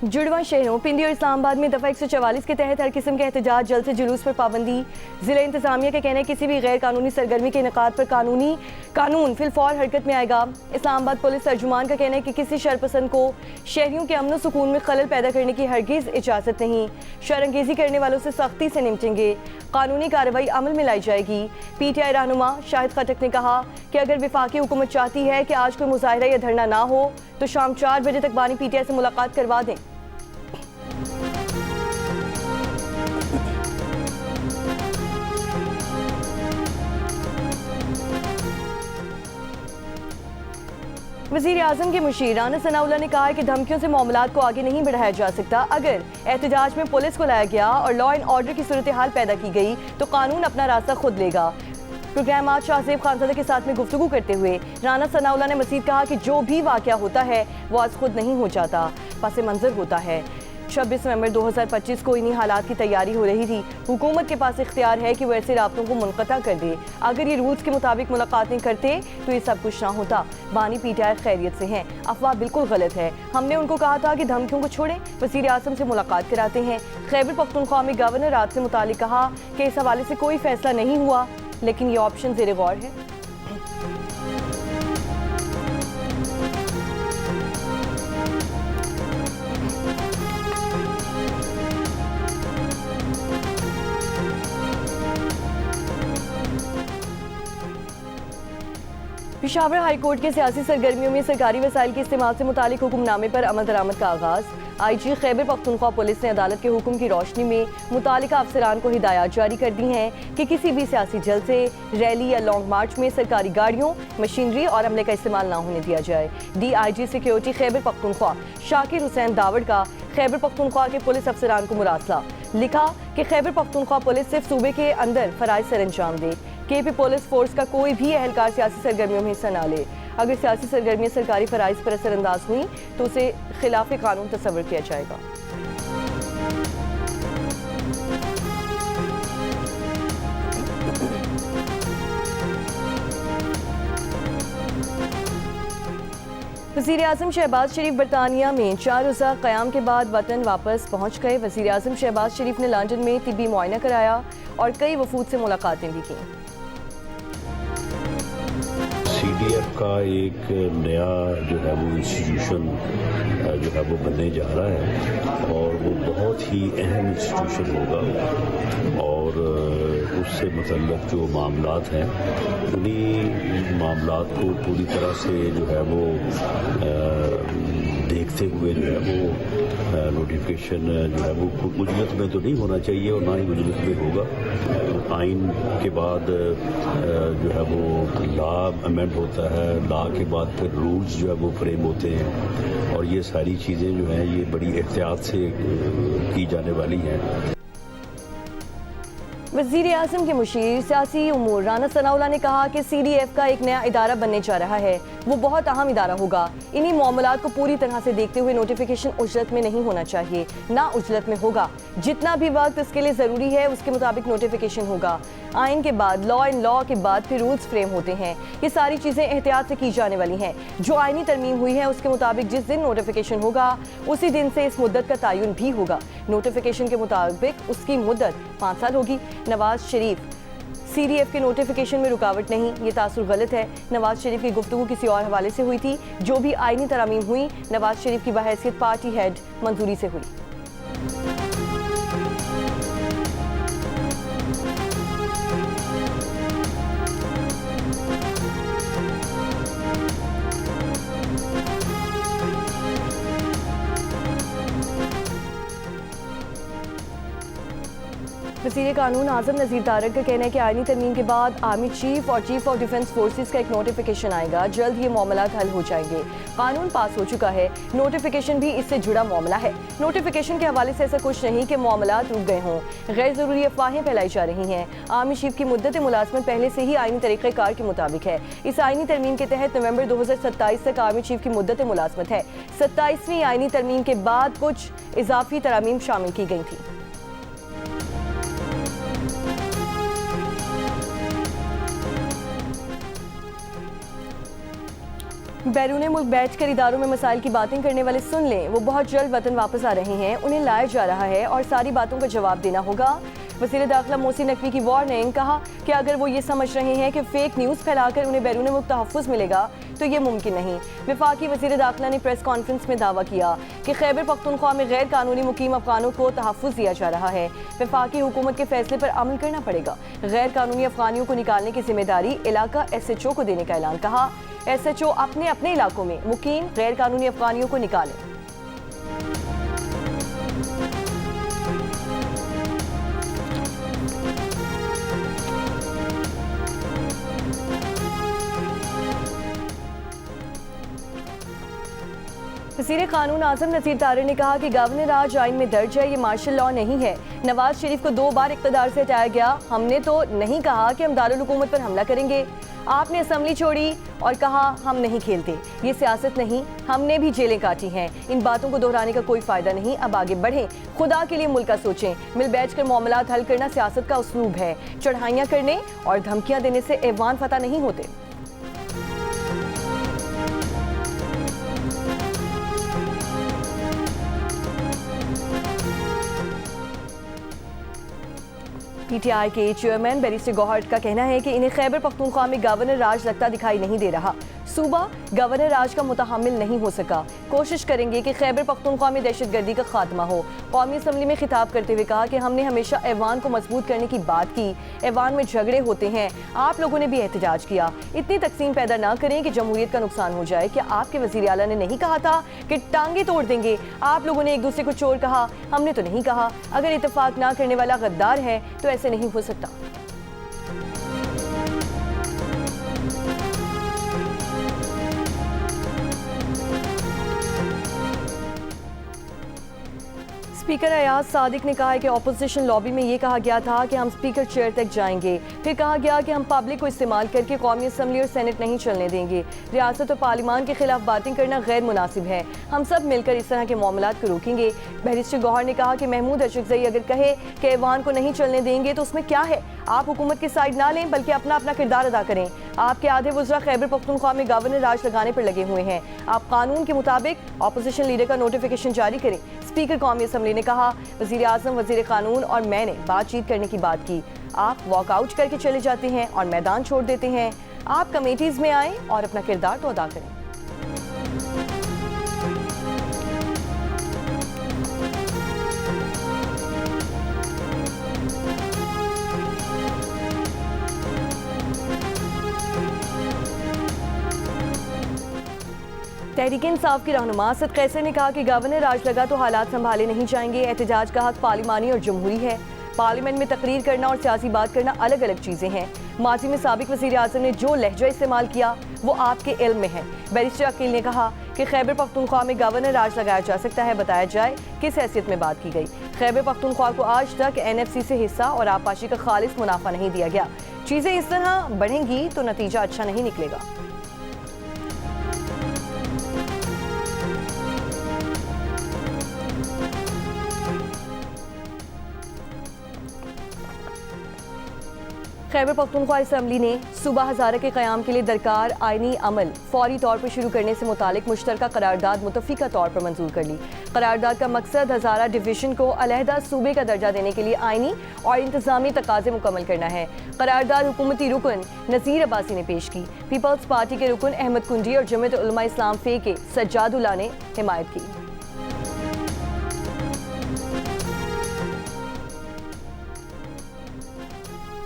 जुड़वा शहरों पिंडी और इस्लामाबाद में दफ़ा 144 के तहत हर किस्म के एहतजाज, जल्द से जुलूस पर पाबंदी। ज़िला इंतजामिया का कहना है किसी भी गैर कानूनी सरगर्मी के इनेकाद पर कानून फिलफौर हरकत में आएगा। इस्लामाबाद पुलिस तर्जुमान का कहना है कि किसी शरपसंद को शहरियों के अमन सुकून में खलल पैदा करने की हरगिज़ इजाज़त नहीं। शरअंगेज़ी करने वालों से सख्ती से निपटेंगे। कानूनी कार्रवाई अमल में लाई जाएगी। PTI रहनुमा शाहिद खटक ने कहा कि अगर वफाकी हुकूमत चाहती है कि आज कोई मुजाहिरा या धरना ना हो तो शाम 4 बजे तक बानी PTI से मुलाकात करवा दें। वज़ीर आज़म के मुशीर राना सनाउल्लाह ने कहा है कि धमकियों से मामलात को आगे नहीं बढ़ाया जा सकता। अगर एहतजाज में पुलिस को लाया गया और लॉ एंड ऑर्डर की सूरत हाल पैदा की गई तो कानून अपना रास्ता खुद लेगा। प्रोग्राम आज शाहजेब खानजादा के साथ में गुफ्तगू करते हुए राना सनाउल्लाह ने मज़ीद कहा कि जो भी वाक़या होता है वो आज खुद नहीं हो जाता, पस मंज़र होता है। 26 नवंबर 2025 को इन्हीं हालात की तैयारी हो रही थी। हुकूमत के पास इख्तियार है कि वो ऐसे राब्तों को मुनक़ता कर दे। अगर ये रूल्स के मुताबिक मुलाकात नहीं करते तो ये सब कुछ ना होता। बानी PTI खैरियत से हैं, अफवाह बिल्कुल गलत है। हमने उनको कहा था कि धमकियों को छोड़ें, वज़ीर आज़म से मुलाकात कराते हैं। खैबर पख्तूनख्वा में गवर्नर रात से मुतालिक कहा कि इस हवाले से कोई फैसला नहीं हुआ, लेकिन ये ऑप्शन ज़ेर गौर है। पेशावर हाई कोर्ट के सियासी सरगर्मियों में सरकारी वसाइल के इस्तेमाल से मुतालिक हुक्मनामे पर अमल दरामद का आगाज़। IG खैबर पख्तूनख्वा पुलिस ने अदालत के हुक्म की रोशनी में मुतालिका अफसरान को हिदायत जारी कर दी हैं कि किसी भी सियासी जलसे, रैली या लॉन्ग मार्च में सरकारी गाड़ियों, मशीनरी और अमले का इस्तेमाल ना होने दिया जाए। DIG सिक्योरिटी खैबर पख्तूनख्वा शाकिर हुसैन दावड़ का खैबर पख्तूनख्वा के पुलिस अफसरान को मुरासला। लिखा कि खैबर पख्तूनख्वा पुलिस सिर्फ सूबे के अंदर फ़राइज़ सर अंजाम दे। KP पुलिस फोर्स का कोई भी एहलकार सियासी सरगर्मियों में हिस्सा ना ले। अगर सियासी सरगर्मियाँ सरकारी फ़राइज़ पर असरअंदाज हुई तो उसे खिलाफ कानून तस्वर किया जाएगा। वज़ीर आज़म शहबाज शरीफ बरतानिया में 4 रोज़ा क़याम के बाद वतन वापस पहुँच गए। वज़ीर आज़म शहबाज शरीफ ने लंदन में तिब्बी मुआयना कराया और कई वफूद से मुलाकातें भी की। CDF का एक नया जो है वो इंस्टीट्यूशन जो है वो बनने जा रहा है और वो बहुत ही अहम इंस्टीट्यूशन होगा और उससे मतलब जो मामलात हैं उन्हीं मामलात को पूरी तरह से जो है वो देखते हुए जो है वो नोटिफिकेशन जो है वो मुजलत में तो नहीं होना चाहिए और ना ही मुजलत में होगा। आइन के बाद जो है वो लॉ अमेंड होता है, लॉ के बाद फिर रूल्स जो है वो फ्रेम होते हैं और ये सारी चीज़ें जो हैं ये बड़ी एहतियात से की जाने वाली हैं। वज़ीर आज़म के मुशीर सियासी उमूर राना सनाउल्लाह ने कहा कि CDF का एक नया इदारा बनने जा रहा है। वो बहुत अहम इदारा होगा। इन्हीं मामलात को पूरी तरह से देखते हुए नोटिफिकेशन उजलत में नहीं होना चाहिए, ना उजलत में होगा। जितना भी वक्त इसके लिए ज़रूरी है उसके मुताबिक नोटिफिकेशन होगा। आइन के बाद लॉ एंड लॉ के बाद फिर रूल्स फ्रेम होते हैं। ये सारी चीज़ें एहतियात से की जाने वाली हैं। जो आइनी तरमीम हुई है उसके मुताबिक जिस दिन नोटिफिकेशन होगा उसी दिन से इस मुद्दत का तयन भी होगा। नोटिफिकेशन के मुताबिक उसकी मुद्दत 5 साल होगी। नवाज शरीफ CDF के नोटिफिकेशन में रुकावट नहीं, ये तासुर गलत है। नवाज शरीफ की गुफ्तगू किसी और हवाले से हुई थी। जो भी आइनी तरमीम हुई नवाज शरीफ की बहैसियत पार्टी हेड मंजूरी से हुई। वज़ीर कानून आज़म नज़ीर तारक का कहना है कि आइनी तरमीम के बाद आर्मी चीफ और चीफ ऑफ डिफेंस फोर्सेस का एक नोटिफिकेशन आएगा। जल्द ये मामलात हल हो जाएंगे। कानून पास हो चुका है, नोटिफिकेशन भी इससे जुड़ा मामला है। नोटिफिकेशन के हवाले से ऐसा कुछ नहीं कि मामलात रुक गए हों। गैर ज़रूरी अफवाहें फैलाई जा रही हैं। आर्मी चीफ की मुद्दत मुलाजमत पहले से ही आइनी तरीक़ेकार के मुताबिक है। इस आइनी तरमीम के तहत नवंबर 2027 तक आर्मी चीफ की मुद्दत मुलाजमत है। 27वीं आइनी तरमीम के बाद कुछ इजाफी तरमीम शामिल की गई थी। बैरून मुल्क बैठकर इदारों में मसाइल की बातें करने वाले सुन लें, वो बहुत जल्द वतन वापस आ रहे हैं, उन्हें लाया जा रहा है और सारी बातों का जवाब देना होगा। वज़ीर दाखिला मोहसिन नकवी की वार्निंग, कहा कि अगर वो ये समझ रहे हैं कि फेक न्यूज़ फैलाकर उन्हें बैरून मुल्क तहफ़्फ़ुज़ मिलेगा तो ये मुमकिन नहीं। वफाकी वज़ीर दाखिला ने प्रेस कॉन्फ्रेंस में दावा किया कि खैबर पख्तूनख्वा में गैर कानूनी मुकीम अफ़गानों को तहफ़्फ़ुज़ दिया जा रहा है। वफाकी हुकूमत के फैसले पर अमल करना पड़ेगा। गैर कानूनी अफ़गानियों को निकालने की जिम्मेदारी इलाका SHO को देने का ऐलान। कहा SHO अपने अपने इलाकों में मुकीम गैर कानूनी अफ़गानियों को निकालें। वज़ीर कानून आज़म नज़ीर तारिर ने कहा कि गवर्नर राज आइन में दर्ज है, ये मार्शल लॉ नहीं है। नवाज शरीफ को 2 बार इक़्तिदार से हटाया गया, हमने तो नहीं कहा कि हम दारुल हुकूमत पर हमला करेंगे। आपने असम्बली छोड़ी और कहा हम नहीं खेलते, ये सियासत नहीं, हमने भी जेलें काटी हैं। इन बातों को दोहराने का कोई फ़ायदा नहीं, अब आगे बढ़ें, खुदा के लिए मुल्क का सोचें। मिल बैठ कर मामलात हल करना सियासत का उसलूब है, चढ़ाइयाँ करने और धमकियाँ देने से ऐवान फतह नहीं होते। PTI के चेयरमैन बैरिस्टर गौहर का कहना है कि इन्हें खैबर पख्तूनख्वा में गवर्नर राज लगता दिखाई नहीं दे रहा। सूबा गवर्नर राज का मुतहम्मिल नहीं हो सका। कोशिश करेंगे कि खैबर पख्तूनख्वा में दहशतगर्दी का खात्मा हो। कौमी असम्बली में खिताब करते हुए कहा कि हमने हमेशा ऐवान को मजबूत करने की बात की। ऐवान में झगड़े होते हैं, आप लोगों ने भी एहतजाज किया। इतनी तकसीम पैदा ना करें कि जमहूरियत का नुकसान हो जाए। क्या आपके वज़ीर आला ने नहीं कहा था कि टांगे तोड़ देंगे? आप लोगों ने एक दूसरे को चोर कहा, हमने तो नहीं कहा। अगर इत्तेफाक ना करने वाला गद्दार है तो ऐसे नहीं हो सकता। स्पीकर अयाज सादिक ने कहा है कि ऑपोजिशन लॉबी में ये कहा गया था कि हम स्पीकर चेयर तक जाएंगे, फिर कहा गया कि हम पब्लिक को इस्तेमाल करके कौमी असम्बली और सेनेट नहीं चलने देंगे। रियासत और पार्लिमान के खिलाफ बातें करना गैर मुनासिब है, हम सब मिलकर इस तरह के मामलात को रोकेंगे। बैरिस्टर गौहर ने कहा कि महमूद अशरफजई अगर कहे कि ऐवान को नहीं चलने देंगे तो उसमें क्या है, आप हुकूमत की साइड ना लें बल्कि अपना अपना किरदार अदा करें। आपके आधे वज़रा खैबर पख्तूनख्वा में गवर्नर राज लगाने पर लगे हुए हैं। आप कानून के मुताबिक ऑपोजिशन लीडर का नोटिफिकेशन जारी करें। स्पीकर कौमी असम्बली ने कहा वज़ीर आज़म, वज़ीर कानून और मैंने बातचीत करने की बात की। आप वॉकआउट करके चले जाते हैं और मैदान छोड़ देते हैं। आप कमेटीज़ में आएँ और अपना किरदार तो अदा करें। तहरीक इंसाफ की रहनुमा असद कैसर ने कहा कि गवर्नर राज लगा तो हालात संभाले नहीं जाएंगे। एहतजाज का हक पार्लिमानी और जमहूरी है। पार्लियामेंट में तकरीर करना और सियासी बात करना अलग अलग चीज़ें हैं। माजी में साबिक वज़ीर आज़म ने जो लहजा इस्तेमाल किया वो आपके इल्म में है। बैरिस्टर अकील ने कहा कि खैबर पख्तूनख्वा में गवर्नर राज लगाया जा सकता है, बताया जाए किस हैसियत में बात की गई। खैबर पख्तूनख्वा को आज तक NFC से हिस्सा और आबपाशी का खालिस मुनाफा नहीं दिया गया। चीज़ें इस तरह बढ़ेंगी तो नतीजा अच्छा नहीं निकलेगा। खैबर पख्तूनख्वा असम्बली ने सूबा हज़ारा के क़याम के लिए दरकार आइनी अमल फौरी तौर पर शुरू करने से मुतालिक मुश्तरका करारदाद मुतफ़िका तौर पर मंजूर कर ली। करारदाद का मकसद हज़ारा डिवीज़न को अलहदा सूबे का दर्जा देने के लिए आइनी और इंतज़ामी तकाज़े मुकम्मल करना है। करारदाद हुकूमती रुकन नज़ीर अब्बासी ने पेश की। पीपल्स पार्टी के रुकन अहमद कुंडी और जमीयत उलमा इस्लाम फ़े के सज्जादुल्लाह ने हिमायत की।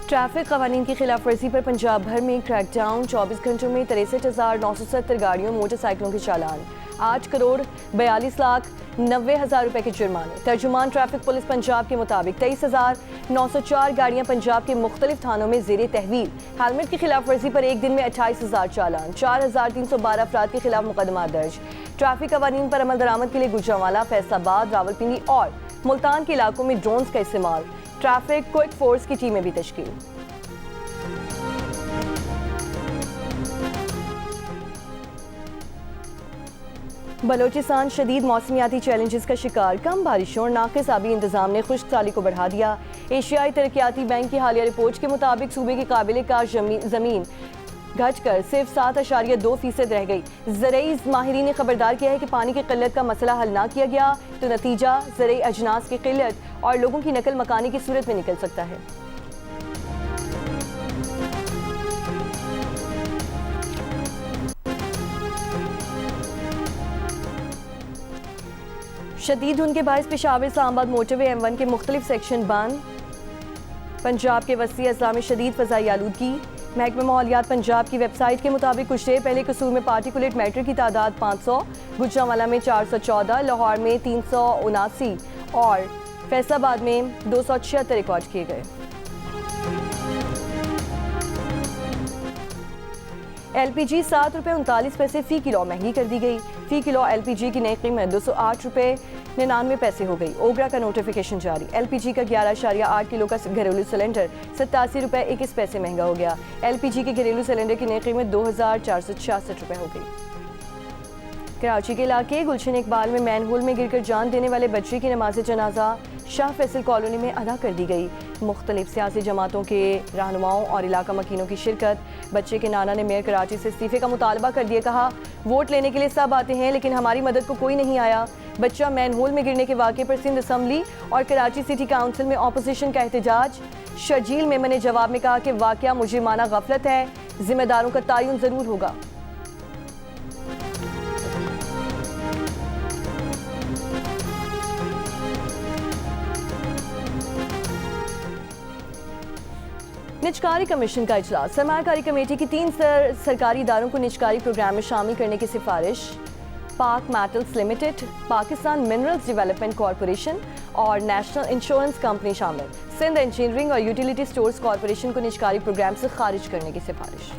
ट्रैफिक कवानीन की खिलाफ वर्जी पर पंजाब भर में क्रैकडाउन। 24 घंटों में 63,970 गाड़ियों मोटरसाइकिलों के चालान, 8,42,90,000 रुपए के जुर्माने। तर्जुमान ट्रैफिक पुलिस पंजाब के मुताबिक 23,904 गाड़ियां पंजाब के मुख्तलिफ थानों में ज़ेरे तहवील। हेलमेट की खिलाफ वर्जी पर एक दिन में 28,000 चालान, 4,312 अफराद के खिलाफ मुकदमा दर्ज। ट्रैफिक कवानीन पर अमल दरामद के लिए गुजरांवाला, फैसलाबाद, रावलपिंडी और मुल्तान के इलाकों में ड्रोन्स का इस्तेमाल। ट्रैफिक क्विक फोर्स की टीमें भी तश्कील। बलोचिस्तान शदीद मौसमियाती चैलेंजेस का शिकार। कम बारिशों और नाक़िस आबी इंतजाम ने खुश्क साली को बढ़ा दिया। एशियाई तरक्याती बैंक की हालिया रिपोर्ट के मुताबिक सूबे की काबिल कार ज़मीन घटकर सिर्फ 7.2% रह गई। ज़रई माहिरीन ने खबरदार किया है कि पानी की किल्लत का मसला हल ना किया गया तो नतीजा ज़रई अजनास की किल्लत और लोगों की नकल मकानी की सूरत में निकल सकता है। शदीद धुंध के बायस पेशावर इस्लामाबाद मोटरवे M1 के मुख्तलिफ सेक्शन बंद। पंजाब के वसी अजला में शदीद फ़ज़ाई आलूदगी। महकमा माहौलियात पंजाब की वेबसाइट के मुताबिक कुछ देर पहले कसूर में पार्टिकुलेट मैटर की तादाद 500, गुजरांवाला में 414, लाहौर में 379 और फैसलाबाद में 276 रिकॉर्ड किए गए। LPG 7 रुपये 39 पैसे फ़ी किलो महंगी कर दी गई। फ़ी किलो LPG की नई कीमत 208 रुपये 99 पैसे हो गई। ओगरा का नोटिफिकेशन जारी। LPG का 11.8 किलो का घरेलू सिलेंडर 87 रुपये 21 पैसे महंगा हो गया। LPG के घरेलू सिलेंडर की नई कीमत 2466 रुपये हो गई। कराची के इलाके गुलशन इकबाल में मैनहोल में गिरकर जान देने वाले बच्चे की नमाज जनाजा शाह फैसल कॉलोनी में अदा कर दी गई। मुख्तलिफ सियासी जमातों के रहनुमाओं और इलाका मकीनों की शिरकत। बच्चे के नाना ने मेयर कराची से इस्तीफे का मुतालबा कर दिया। कहा, वोट लेने के लिए सब आते हैं लेकिन हमारी मदद को कोई नहीं आया। बच्चा मैनहोल में गिरने के वाक़े पर सिंध असम्बली और कराची सिटी काउंसिल में अपोजिशन का एहतजाज। शर्जील मेमन ने जवाब में कहा कि वाक़या मुजरिमाना गफलत है, जिम्मेदारों का तयन ज़रूर होगा। निजकारी कमीशन का इजलास। सरमायाकारी कमेटी की 3 सरकारी इदारों को निजकारी प्रोग्राम में शामिल करने की सिफारिश। पाक metals limited, Pakistan minerals development corporation और नेशनल इंश्योरेंस कंपनी शामिल। सिंध इंजीनियरिंग और यूटिलिटी स्टोर्स कॉरपोरेशन को निजकारी प्रोग्राम से खारिज करने की सिफारिश।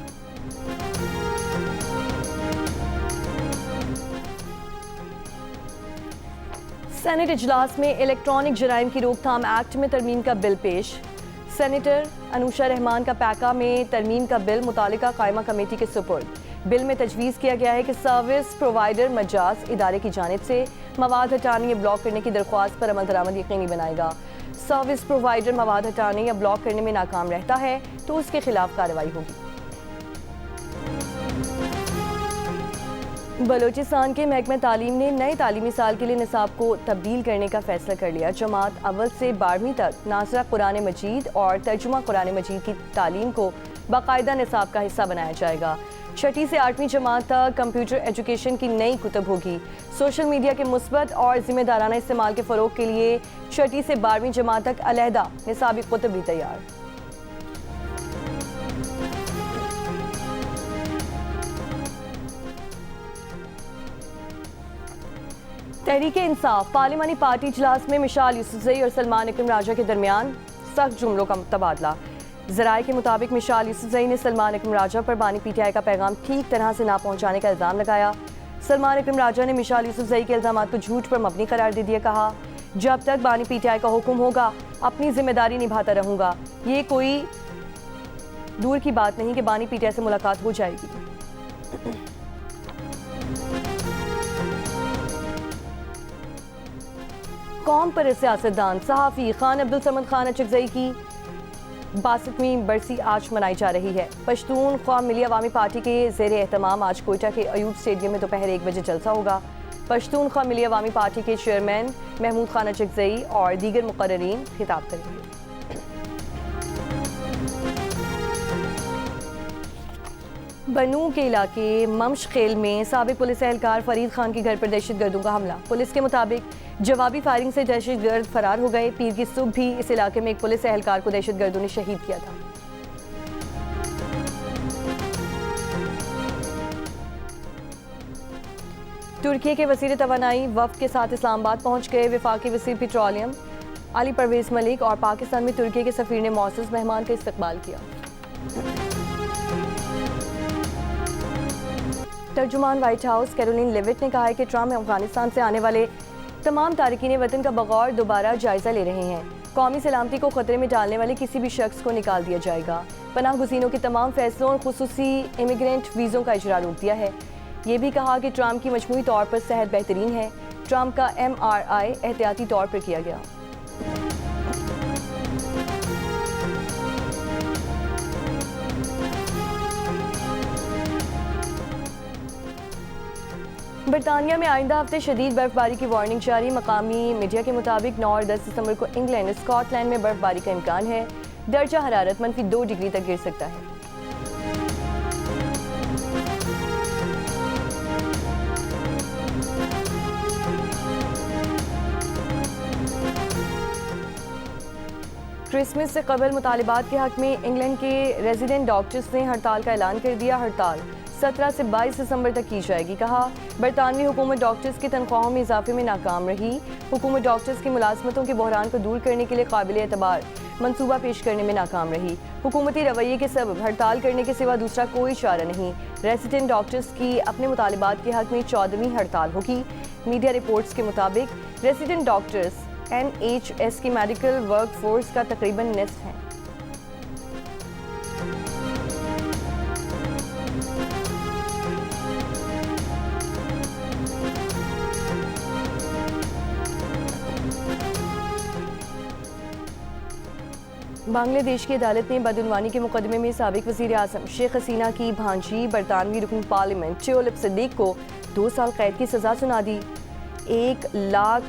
सेनेट इजलास में इलेक्ट्रॉनिक जराइम की रोकथाम एक्ट में तरमीम का बिल पेश। सेनेटर अनुशा रहमान का पैका में तरमीम का बिल मुतालिका कायमा कमेटी के सुपुर्द। बिल में तजवीज़ किया गया है कि सर्विस प्रोवाइडर मजाज इदारे की जानिब से मवाद हटाने या ब्लॉक करने की दरख्वास्त पर अमल दरामद यकीनी बनाएगा। सर्विस प्रोवाइडर मवाद हटाने या ब्लॉक करने में नाकाम रहता है तो उसके खिलाफ कार्रवाई होगी। बलोचिस्तान के महकमा तालीम ने नए तालीमी साल के लिए निसाब को तब्दील करने का फैसला कर लिया। जमात अव्वल से 12वीं तक नाज़रा कुरान मजीद और तर्जुमा कुरान मजीद की तालीम को बाकायदा निसाब का हिस्सा बनाया जाएगा। 6ठी से 8वीं जमात तक कंप्यूटर एजुकेशन की नई कुतब होगी। सोशल मीडिया के मुस्बत और जिम्मेदाराना इस्तेमाल के फ़रोग के लिए 6ठी से 12वीं जमात तक अलहदा निसाबी कुतब भी तैयार। तहरीक इंसाफ पार्लिमानी पार्टी इजलास में मिशाल यूसुफजई और सलमान इकरम राजा के दरमियान सख्त जुमलों का तबादला। ज़राए के मुताबिक मिशाल यूसुफजई ने सलमान इकरम राजा पर बानी PTI का पैगाम ठीक तरह से ना पहुँचाने का इल्ज़ाम लगाया। सलमान इकरम राजा ने मिशाल यूसुफजई के इल्ज़ाम को झूठ पर मबनी करार दे दिया। कहा, जब तक बानी PTI का हुक्म होगा अपनी जिम्मेदारी निभाता रहूँगा। ये कोई दूर की बात नहीं कि बानी PTI से मुलाकात हो जाएगी। कौम पर सियासतदान सहाफ़ी खान अब्दुल समद खान अचकज़ई की 62वीं बरसी आज मनाई जा रही है। पश्तून ख्वाम मिली अवामी पार्टी के ज़ेर एहतमाम आज कोयटा के अयूब स्टेडियम में दोपहर 1 बजे जलसा होगा। पश्तून ख्वाम मिली अवामी पार्टी के चेयरमैन महमूद खान अचकज़ई और दीगर मुकर्ररीन खिताब करेंगे। बनू के इलाके ममशखेल में साबिक पुलिस एहलकार फरीद खान के घर पर दहशतगर्दों का हमला। पुलिस के मुताबिक जवाबी फायरिंग से दहशतगर्द फरार हो गए। पीर की सुबह भी इस इलाके में एक पुलिस एहलकार को दहशतगर्दों ने शहीद किया था। तुर्की के वज़ीर तवानाई वफ़द के साथ इस्लामाबाद पहुंच गए। वफाकी वज़ीर पेट्रोलियम अली परवेज़ मलिक और पाकिस्तान में तुर्की के सफ़ीर ने मौसूस मेहमान का इस्तकबाल किया। तर्जुमान व्हाइट हाउस कैरोलिन लेविट ने कहा है कि ट्रंप अफगानिस्तान से आने वाले तमाम तारकीन वतन का बगौर दोबारा जायजा ले रहे हैं। कौमी सलामती को खतरे में डालने वाले किसी भी शख्स को निकाल दिया जाएगा। पनाह गुज़ीनों के तमाम फैसलों और खुसूसी इमिग्रेंट वीज़ों का इजरा रोक दिया है। ये भी कहा कि ट्रंप की मजमूई तौर पर सेहत बेहतरीन है। ट्रंप का MRI एहतियाती तौर पर किया गया। बरतानिया में आइंदा हफ्ते शदीद बर्फबारी की वार्निंग जारी। मकामी मीडिया के मुताबिक 9 और 10 दिसंबर को इंग्लैंड स्कॉटलैंड में बर्फबारी का इम्कान है। दर्जा हरारत -2 डिग्री तक गिर सकता है। क्रिसमस से कबल मुतालिबात के हक में इंग्लैंड के रेजिडेंट डॉक्टर्स ने हड़ताल का ऐलान कर दिया। हड़ताल 17 से 22 दिसंबर तक की जाएगी। कहा, बरतानवी हुकूमत डॉक्टर्स की तनख्वाहों में इजाफे में नाकाम रही। हुकूमत डॉक्टर्स की मुलाजमतों के बहरान को दूर करने के लिए काबिल एतबार मंसूबा पेश करने में नाकाम रही। हुकूमती रवैये के सबब हड़ताल करने के सिवा दूसरा कोई चारा नहीं। रेजिडेंट डॉक्टर्स की अपने मुतालिबात के हक में 14वीं हड़ताल होगी। मीडिया रिपोर्ट्स के मुताबिक रेजिडेंट डॉक्टर्स NHS की मेडिकल वर्क फोर्स का तकरीबन निस्फ है। बांग्लादेश की अदालत ने बदउनवानी के मुकदमे में साबिक वज़ीर आज़म शेख हसीना की भांजी बरतानवी रुकन पार्लियामेंट टियोलिप सिद्दीक को 2 साल कैद की सज़ा सुना दी। 1 लाख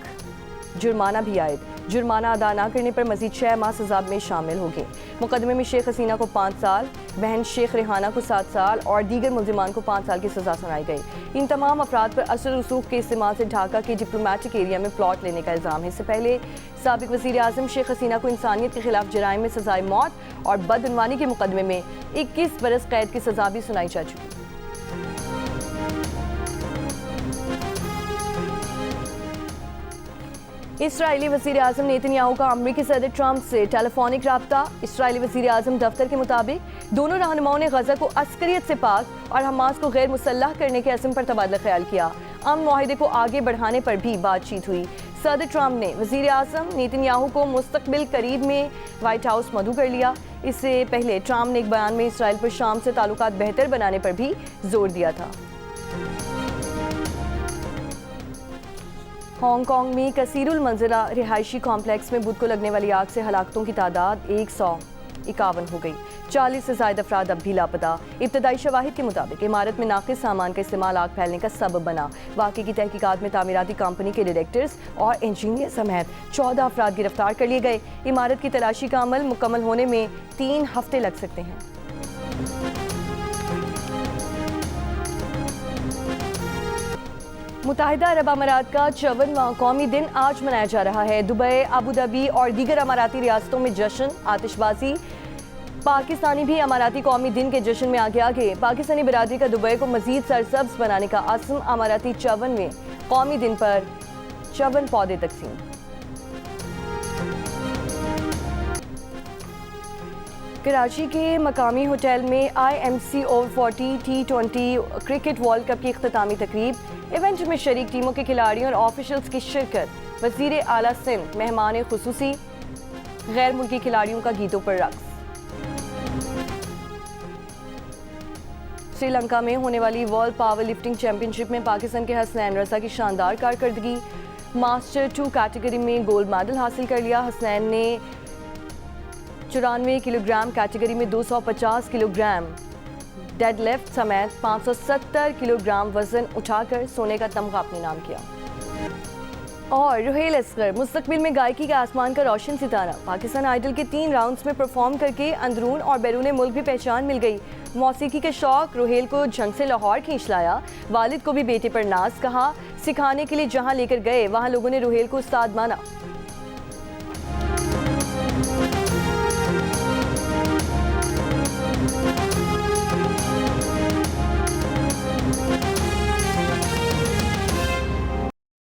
जुर्माना भी आयद। जुर्माना अदा न करने पर मजीद 6 माह सज़ा में शामिल होंगे। मुकदमे में शेख हसीना को 5 साल, बहन शेख रेहाना को 7 साल और दीगर मुल्जिमान को 5 साल की सज़ा सुनाई गई। इन तमाम अफराद पर असर रसूख के इस्तेमाल से ढाका के डिप्लोमेटिक एरिया में प्लॉट लेने का इल्ज़ाम है। इससे पहले साबिक वज़ीर आज़म शेख हसीना को इंसानियत के खिलाफ जराइम में सज़ाए मौत और बदउनवानी के मुकदमे में 21 बरस कैद की सज़ा भी सुनाई जा चुकी। इसराइली वज़ीर आज़म नेतन्याहू का अमरीकी सदर ट्रंप से टेलीफोनिक रब्ता। इसराइली वज़ीर आज़म दफ्तर के मुताबिक दोनों रहनुमाओं ने गज़ा को अस्करियत से पाक और हमास को गैर मुसल्लह करने के अज़्म पर तबादला ख्याल किया। अमन मुआहिदे को आगे बढ़ाने पर भी बातचीत हुई। सदर ट्रंप ने वज़ीर आज़म नेतन्याहू को मुस्तकबिल करीब में व्हाइट हाउस मदऊ कर लिया। इससे पहले ट्रंप ने एक बयान में इसराइल पर शाम से ताल्लुकात बेहतर बनाने पर भी जोर दिया था। हांगकांग में कसीरुल मंजरा रिहायशी कॉम्प्लेक्स में बुध को लगने वाली आग से हलाकतों की तादाद 151 हो गई। 40 से ज़ायद अफराद अब भी लापता। इब्तदाई शवाहिद के मुताबिक इमारत में नाक़िस सामान का इस्तेमाल आग फैलने का सबब बना। वाक़े की तहकीकात में तामीराती कंपनी के डायरेक्टर्स और इंजीनियर समेत 14 अफराद गिरफ्तार कर लिए गए। इमारत की तलाशी का अमल मुकम्मल होने में 3 हफ्ते लग सकते हैं। मुत्तहिदा अरब अमारात का 54वां कौमी दिन आज मनाया जा रहा है। दुबई, अबू धाबी और दीगर अमाराती रियासतों में जश्न, आतिशबाजी। पाकिस्तानी भी अमाराती कौमी दिन के जश्न में आगे। पाकिस्तानी बरादरी का दुबई को मजीद सरसब्ज बनाने का अज़्म। अमाराती 54वें कौमी दिन पर 54 पौधे तकसीम। कराची के मकामी होटल में IMC over 40 T20 cricket world cup की इख्तितामी तकरीब। इवेंट में शरीक टीमों के खिलाड़ियों और ऑफिशियल्स की शिरकत। वज़ीर आला सिंध मेहमान खुसूसी। गैर मुल्की खिलाड़ियों का गीतों पर रक्स। श्रीलंका में होने वाली वर्ल्ड पावर लिफ्टिंग चैंपियनशिप में पाकिस्तान के हसनैन रजा की शानदार कारकर्दगी। मास्टर 2 कैटेगरी में गोल्ड मेडल हासिल कर लिया। हसनैन ने 94 किलोग्राम कैटेगरी में 250 किलोग्राम डेडलिफ्ट समेत 570 किलोग्राम वजन उठाकर सोने का तमगा अपने नाम किया। और रुहेल असगर मुस्तकबिल में गायकी के आसमान का रोशन सितारा। पाकिस्तान आइडल के 3 राउंड्स में परफॉर्म करके अंदरून और बैरून मुल्क भी पहचान मिल गई। मौसीकी के शौक रुहेल को झंग से लाहौर खींच लाया। वालिद को भी बेटे पर नाज। कहा, सिखाने के लिए जहां लेकर गए वहां लोगों ने रुहेल को उस्ताद माना।